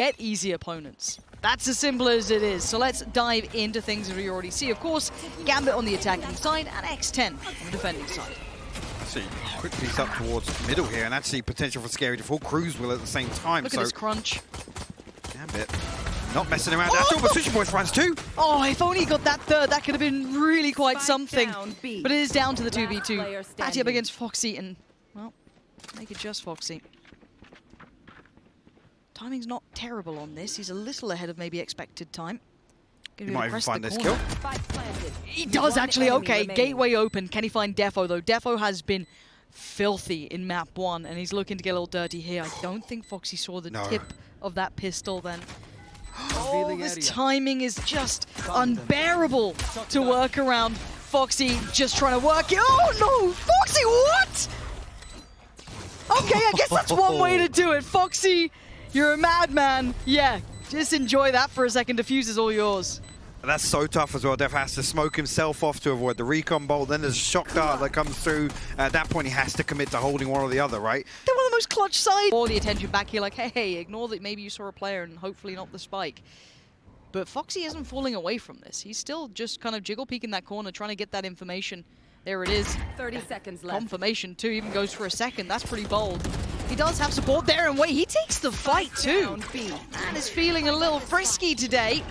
get easy opponents. That's as simple as it is. So let's dive into things that we already see. Of course, Gambit on the attacking side and X10 on the defending side. See, quick piece up towards middle here, and actually potential for Scary to fall. Crws will at the same time. Look at this crunch. Gambit not messing around at all, but sushiboys finds 2. Oh, if only he got that third, that could have been really quite something. But it is down to the 2v2. Patty up against foxz, and, well, make it just foxz. Timing's not terrible on this. He's a little ahead of maybe expected time. He might even find this kill. He does actually, okay. Gateway open. Can he find Defo though? Defo has been filthy in map 1 and he's looking to get a little dirty here. I don't think foxz saw the tip of that pistol then. Oh, this timing is just unbearable to work around. foxz just trying to work it. Oh no! foxz, what? Okay, I guess that's one way to do it. foxz, you're a madman. Yeah, just enjoy that for a second. Defuse is all yours. That's so tough as well. Def has to smoke himself off to avoid the recon bolt. Then there's a shock dart that comes through. At that point, he has to commit to holding one or the other, right? They're one of the most clutch sides. All the attention back here, like, hey, ignore that maybe you saw a player and hopefully not the spike. But foxz isn't falling away from this. He's still just kind of jiggle peeking that corner, trying to get that information. There it is. 30 seconds left. Confirmation too, even goes for a second. That's pretty bold. He does have support there, and wait, he takes the fight too. Man is feeling a little frisky today.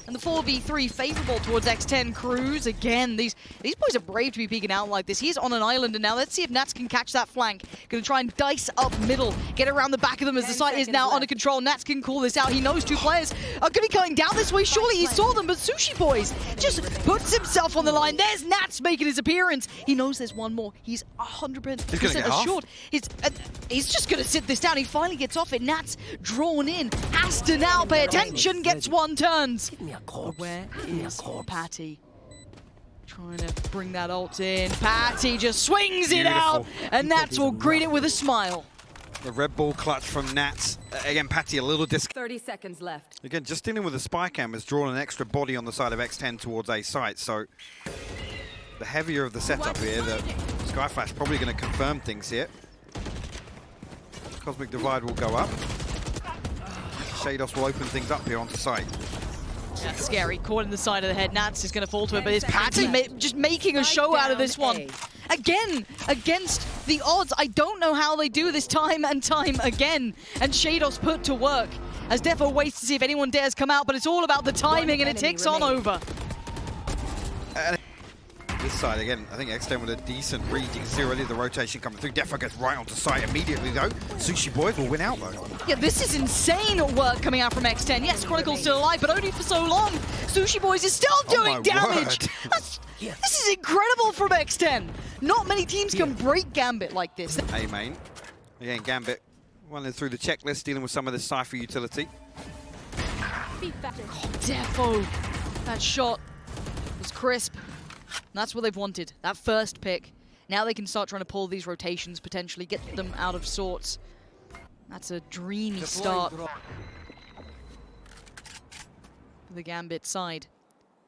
And the 4v3 favorable towards X10 Crws. Again, these boys are brave to be peeking out like this. He's on an island, and now let's see if Nats can catch that flank. Gonna try and dice up middle, get around the back of them as the site is now under control. Nats can call this out. He knows 2 players are gonna be going down this way. Surely he saw them, but sushiboys just puts himself on the line. There's Nats making his appearance. He knows there's one more. He's 100% assured. He's just gonna sit this down. He finally gets off it. Nats drawn in, has to now pay attention, gets 1 turns. Where is Patty? Trying to bring that ult in. Patty just swings it out, and Nats will greet it with a smile. The red ball clutch from Nats. Again, Patty a little 30 seconds left. Again, just dealing with the spy cam has drawn an extra body on the side of X10 towards A site. So the heavier of the setup here, the Skyflash probably going to confirm things here. Cosmic Divide will go up. Sheydos will open things up here onto site. That's scary. Caught in the side of the head. Nats is going to fall to it, but it's Patty just making a show out of this one. Again, against the odds. I don't know how they do this time and time again. And Sheydos put to work as Defo waits to see if anyone dares come out, but it's all about the timing, and it ticks on over. This side again, I think X10 with a decent read. You can see already the rotation coming through. Defo gets right onto site immediately though. sushiboys will win out though. Yeah, this is insane work coming out from X10. Yes, Chronicle's still alive, but only for so long. sushiboys is still doing damage. This is incredible from X10. Not many teams can break Gambit like this. Hey main. Again, Gambit running through the checklist, dealing with some of this Cypher utility. Defo. That shot was crisp. And that's what they've wanted, that first pick. Now they can start trying to pull these rotations, potentially get them out of sorts. That's a dreamy start for the Gambit side.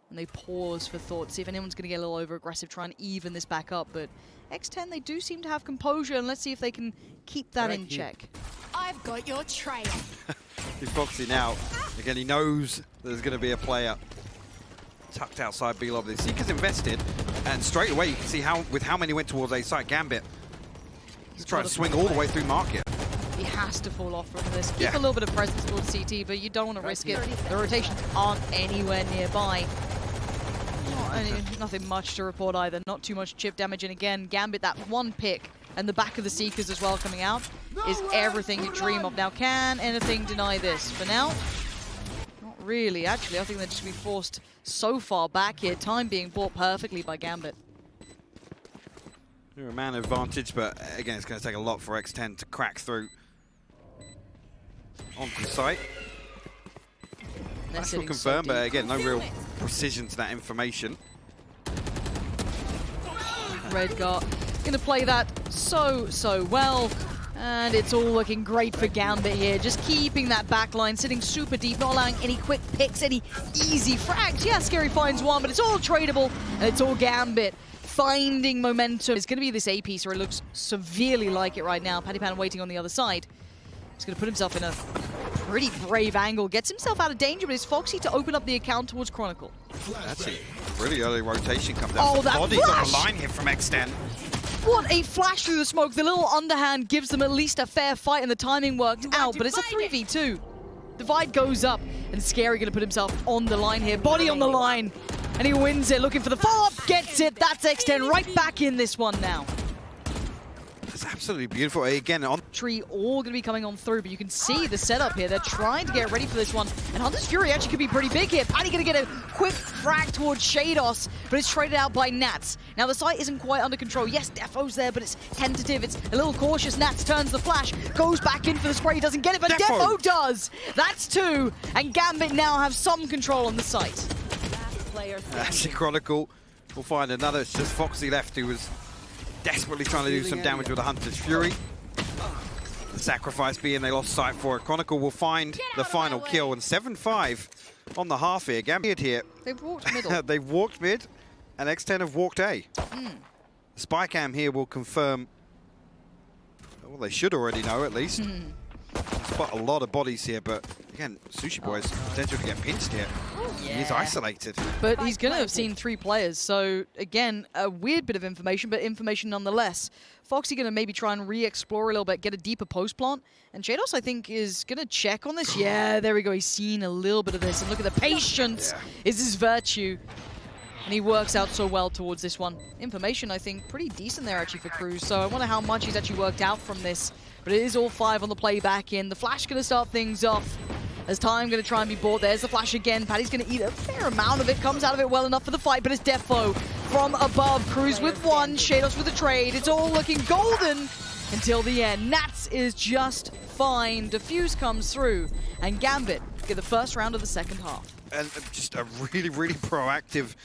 And they pause for thought, see if anyone's going to get a little over-aggressive, try and even this back up. But X10, they do seem to have composure, and let's see if they can keep that in check. I've got your trail. He's foxy now. Again, he knows there's going to be a player tucked outside Ballatw. The Seeker's invested, and straight away you can see with how many went towards A site. Gambit he's trying to swing all the way through market. He has to fall off from this. Keep a little bit of presence towards CT, but you don't want to risk it. The rotations aren't anywhere nearby. Nothing much to report either. Not too much chip damage, and again, Gambit, that 1 pick and the back of the Seekers as well coming out is everything you dream of. Now, can anything deny this? For now, really, actually, I think they're just going to be forced so far back here. Time being bought perfectly by Gambit. They're a man advantage, but again, it's going to take a lot for X10 to crack through onto site. That's confirmed, so but again, no real precision to that information. Redgar going to play that so well. And it's all looking great for Gambit here. Just keeping that backline, sitting super deep, not allowing any quick picks, any easy frags. Yeah, Scary finds one, but it's all tradable, and it's all Gambit finding momentum. It's going to be this A piece, or it looks severely like it right now. Patiphan waiting on the other side. He's going to put himself in a Pretty brave angle. Gets himself out of danger, but it's foxz to open up the account towards Chronicle. That's a really early rotation comes down. Oh, that bodies flash! on the line here from X10. What a flash through the smoke. The little underhand gives them at least a fair fight, and the timing worked out, but it's a 3v2. Divide goes up, and sScary gonna put himself on the line here. Body on the line, and he wins it, looking for the follow-up, gets it. That's X10 right back in this one now. It's absolutely beautiful. Again, on Tree all going to be coming on through, but you can see the setup here. They're trying to get ready for this one. And Hunter's Fury actually could be pretty big here. Patty going to get a quick frag towards Sheydos, but it's traded out by Nats. Now the site isn't quite under control. Yes, Defo's there, but it's tentative. It's a little cautious. Nats turns the flash, goes back in for the spray, doesn't get it, but Defo does. That's 2, and Gambit now have some control on the site. actually Chronicle will find another. It's just foxz left who was desperately trying to do some damage with the Hunter's Fury. The sacrifice being they lost sight for it. Chronicle will find the final kill, and 7-5 on the half here. Gambit here. They've walked middle. They've walked mid, and X10 have walked A. The spy cam here will confirm, well, they should already know at least. Spot a lot of bodies here, but again, sushiboys potential to get pinched here. He's isolated. But he's going to have seen 3 players, so again, a weird bit of information, but information nonetheless. foxz going to maybe try and re-explore a little bit, get a deeper post plant, and Sheydos, I think, is going to check on this. Yeah, there we go. He's seen a little bit of this, and look at the patience is his virtue. And he works out so well towards this one. Information, I think, pretty decent there actually for Crws, so I wonder how much he's actually worked out from this. But it is all 5 on the play back in. The flash going to start things off. As time going to try and be bought. There's the flash again. Patty's going to eat a fair amount of it. Comes out of it well enough for the fight, but it's Defo from above. Crws with 1. Sheydos with the trade. It's all looking golden until the end. Nats is just fine. Diffuse comes through, and Gambit get the first round of the second half. And just a really, really proactive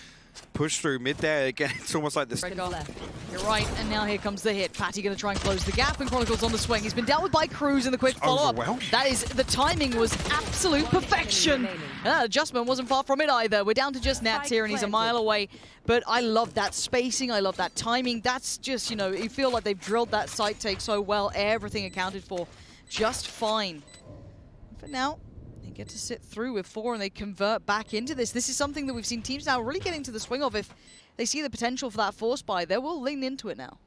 push through mid there. Again, it's almost like this. You're right, and now here comes the hit. Patty going to try and close the gap, and Chronicle's on the swing. He's been dealt with by Crws in the quick follow-up. That is, the timing was absolute perfection. And that adjustment wasn't far from it either. We're down to just Nats here, and he's a mile away. But I love that spacing. I love that timing. That's just, you know, you feel like they've drilled that site take so well. Everything accounted for just fine. For now, they get to sit through with 4 and they convert back into this. This is something that we've seen teams now really get into the swing of. If they see the potential for that force buy, they will lean into it now.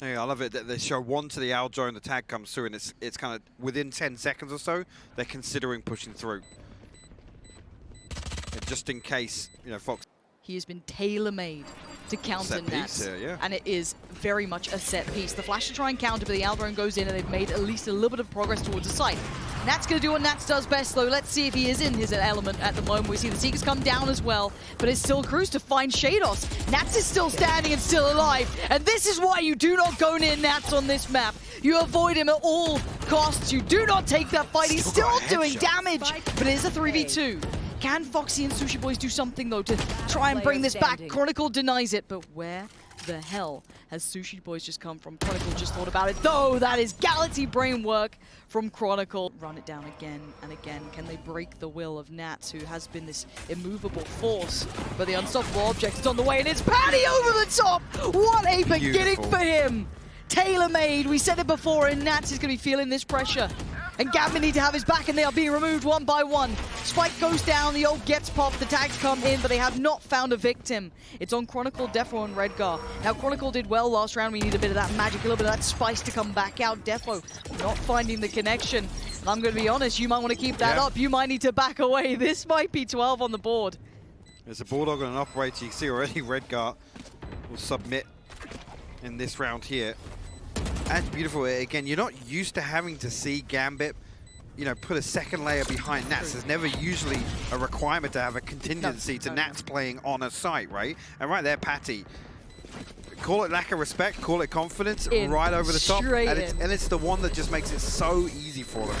Yeah, I love it that they show 1 to the Aljo and the tag comes through, and it's kind of within 10 seconds or so, they're considering pushing through. And just in case, you know, foxz. He has been tailor-made to counter Nats, and it is very much a set piece. The flash to try and counter, but the Aldrone goes in, and they've made at least a little bit of progress towards the site. Nats going to do what Nats does best, though. Let's see if he is in his element at the moment. We see the Seekers come down as well, but it's still Crws to find Sheydos. Nats is still standing and still alive, and this is why you do not go near Nats on this map. You avoid him at all costs. You do not take that fight. He's still doing damage, but it is a 3v2. Can foxz and sushiboys do something, though, to try and bring this back? Chronicle denies it, but where the hell has sushiboys just come from? Chronicle just thought about it, though. That is Galaxy brain work from Chronicle. Run it down again and again. Can they break the will of Nats, who has been this immovable force? But the unstoppable object is on the way, and it's Patty over the top! What a beginning for him! Tailor-made, we said it before, and Nats is going to be feeling this pressure. And Gambit need to have his back, and they are being removed 1 by 1. Spike goes down, the ult gets popped, the tags come in, but they have not found a victim. It's on Chronicle, Defo, and Redgar. Now, Chronicle did well last round. We need a bit of that magic, a little bit of that spice to come back out. Defo not finding the connection. And I'm going to be honest, you might want to keep that up. You might need to back away. This might be 12 on the board. There's a Bulldog and an Operator. You can see already Redgar will submit in this round here. That's beautiful. Again, you're not used to having to see Gambit, you know, put a second layer behind Nats. There's never usually a requirement to have a contingency to Nats playing on a site, right? And right there, Patty. Call it lack of respect, call it confidence, right over the top. And it's the one that just makes it so easy for them.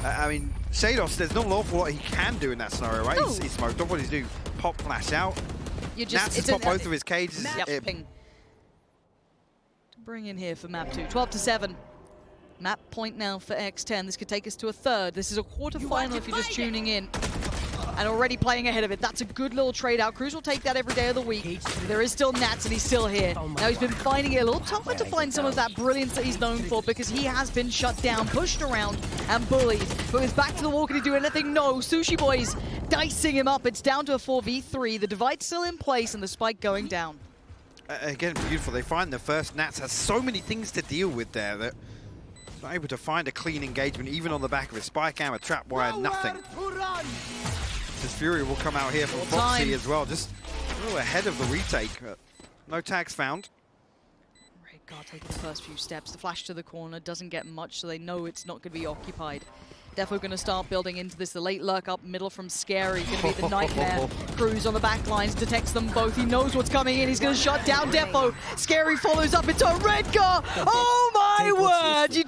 I mean, Sheydos, there's not an awful lot he can do in that scenario, right? He's smoked off. What he's do? Pop flash out. Nats has popped both of his cages. Bring in here for map 2. 12-7. Map point now for X10. This could take us to a third. This is a quarterfinal if you're just tuning in. and already playing ahead of it. That's a good little trade out. Crws will take that every day of the week. There is still Nats, and he's still here. Now he's been finding it a little tougher to find some of that brilliance that he's known for because he has been shut down, pushed around, and bullied. But he's back to the wall. Can he do anything? No. sushiboys dicing him up. It's down to a 4v3. The divide's still in place, and the spike going down. Again, beautiful. They find the first. Nats has so many things to deal with there that he's not able to find a clean engagement, even on the back of his spike hammer, trap wire, nothing. This Fury will come out here from foxz as well, just a little ahead of the retake. No tags found. Redgar taking the first few steps. The flash to the corner doesn't get much, so they know it's not going to be occupied. Defo going to start building into this. The late lurk up middle from sScary. Going to be the nightmare. Crws on the back lines, detects them both. He knows what's coming in. He's going to shut down Defo. sScary follows up into Redgar. Oh my word! You